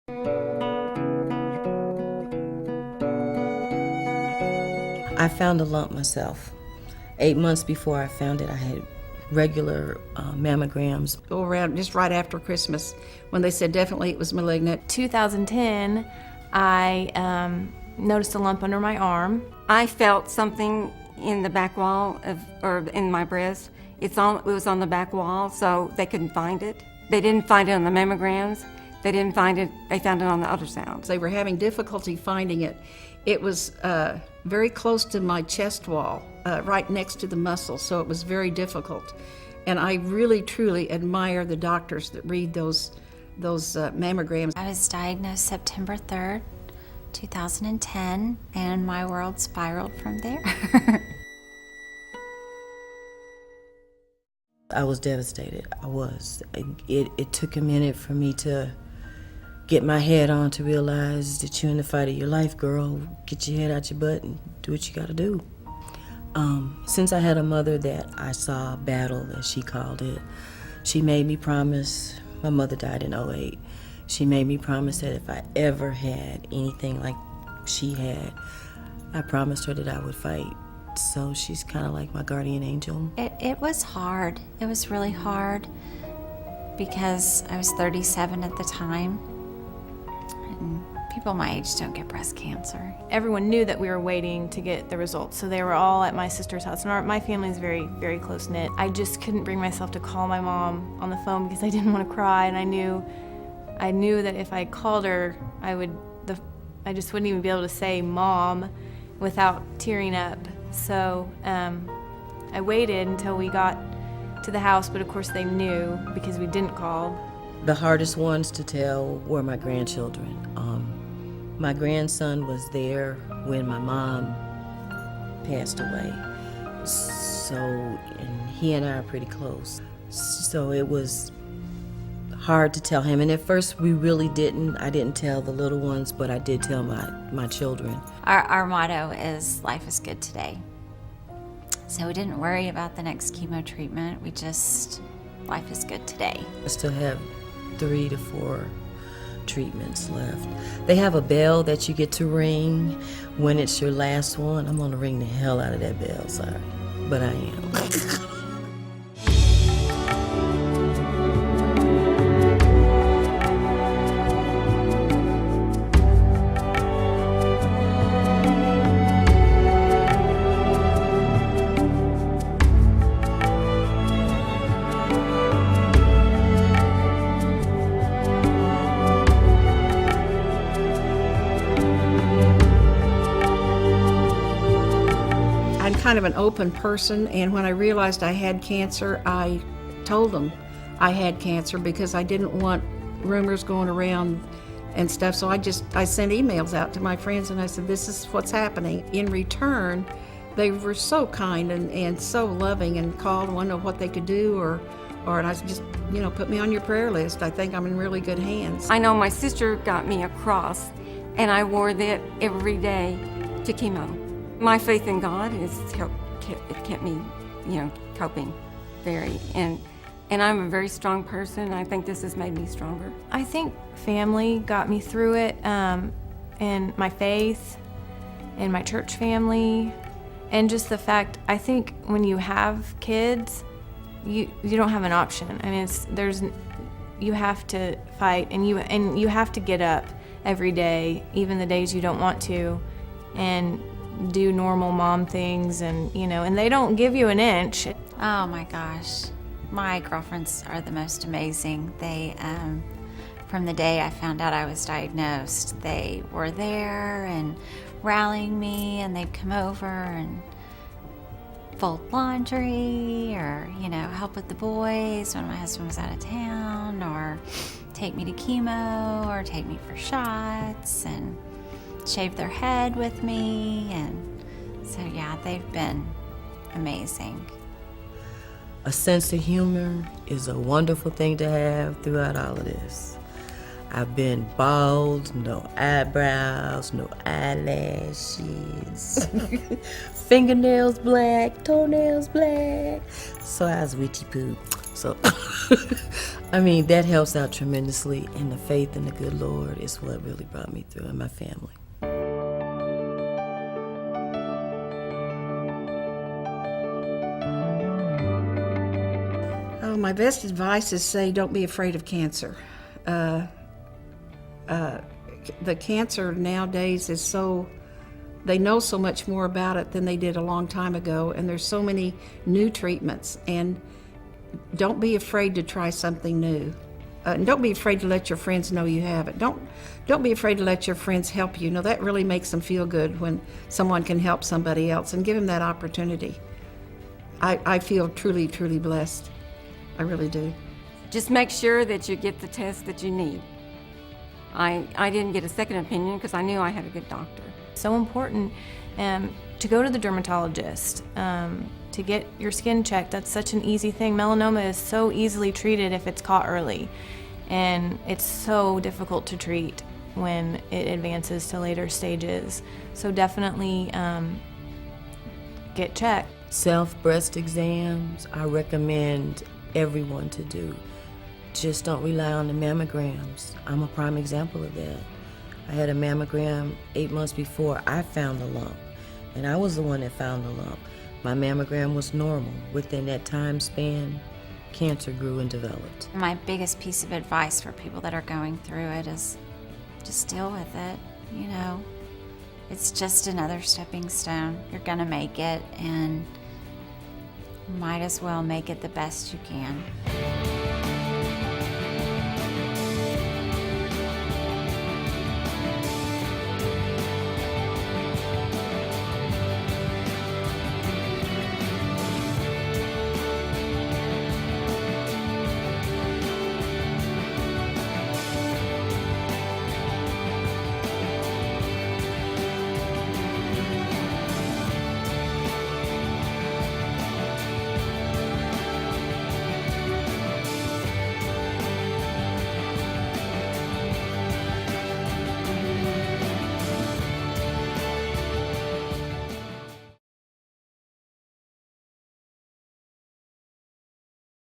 I found a lump myself. 8 months before I found it, I had regular mammograms. Around just right after Christmas, when they said definitely it was malignant. 2010, I noticed a lump under my arm. I felt something in the back wall or in my breast. It was on the back wall, so they couldn't find it. They didn't find it on the mammograms. They didn't find it. They found it on the ultrasounds. They were having difficulty finding it. It was very close to my chest wall, right next to the muscle, so it was very difficult. And I really, truly admire the doctors that read those mammograms. I was diagnosed September 3rd, 2010, and my world spiraled from there. I was devastated. I was. It took a minute for me to get my head on to realize that you're in the fight of your life, girl. Get your head out your butt and do what you gotta do. Since I had a mother that I saw battle, as she called it, she made me promise. My mother died in '08. She made me promise that if I ever had anything like she had, I promised her that I would fight. So she's kind of like my guardian angel. It was hard. It was really hard because I was 37 at the time. And people my age don't get breast cancer. Everyone knew that we were waiting to get the results, so they were all at my sister's house. And my family is very, very close-knit. I just couldn't bring myself to call my mom on the phone because I didn't want to cry, and I knew that if I called her, I just wouldn't even be able to say Mom without tearing up. So I waited until we got to the house, but of course they knew because we didn't call. The hardest ones to tell were my grandchildren. My grandson was there when my mom passed away. So, and he and I are pretty close. So it was hard to tell him. And at first we really didn't. I didn't tell the little ones, but I did tell my children. Our motto is life is good today. So we didn't worry about the next chemo treatment. We just, life is good today. I still have 3 to 4 treatments left. They have a bell that you get to ring when it's your last one. I'm gonna ring the hell out of that bell, sorry, but I am. I'm kind of an open person, and when I realized I had cancer, I told them I had cancer because I didn't want rumors going around and stuff. So I sent emails out to my friends and I said, this is what's happening. In return, they were so kind and so loving and called and wanted to know what they could do or and I just, put me on your prayer list. I think I'm in really good hands. I know my sister got me a cross, and I wore that every day to chemo. My faith in God it kept me, coping very. And I'm a very strong person. I think this has made me stronger. I think family got me through it, and my faith, and my church family, and just the fact, I think when you have kids, you don't have an option. I mean, you have to fight, and you have to get up every day, even the days you don't want to, and do normal mom things, and they don't give you an inch. Oh my gosh, my girlfriends are the most amazing. They, from the day I found out I was diagnosed, they were there and rallying me, and they'd come over and fold laundry or, help with the boys when my husband was out of town, or take me to chemo, or take me for shots, and shave their head with me. And so, yeah, they've been amazing. A sense of humor is a wonderful thing to have throughout all of this. I've been bald, no eyebrows, no eyelashes, fingernails black, toenails black. So I was witchy poo. So, I mean, that helps out tremendously. And the faith in the good Lord is what really brought me through, and my family. Oh, my best advice is say don't be afraid of cancer. The cancer nowadays is so, they know so much more about it than they did a long time ago, and there's so many new treatments. And don't be afraid to try something new. And don't be afraid to let your friends know you have it. Don't be afraid to let your friends help you. That really makes them feel good when someone can help somebody else, and give them that opportunity. I feel truly, truly blessed. I really do. Just make sure that you get the test that you need. I didn't get a second opinion because I knew I had a good doctor. So important to go to the dermatologist, to get your skin checked. That's such an easy thing. Melanoma is so easily treated if it's caught early, and it's so difficult to treat when it advances to later stages. So definitely get checked. Self-breast exams, I recommend everyone to do. Just don't rely on the mammograms. I'm a prime example of that. I had a mammogram 8 months before I found the lump, and I was the one that found the lump. My mammogram was normal. Within that time span, cancer grew and developed. My biggest piece of advice for people that are going through it is just deal with it. It's just another stepping stone. You're gonna make it, and might as well make it the best you can.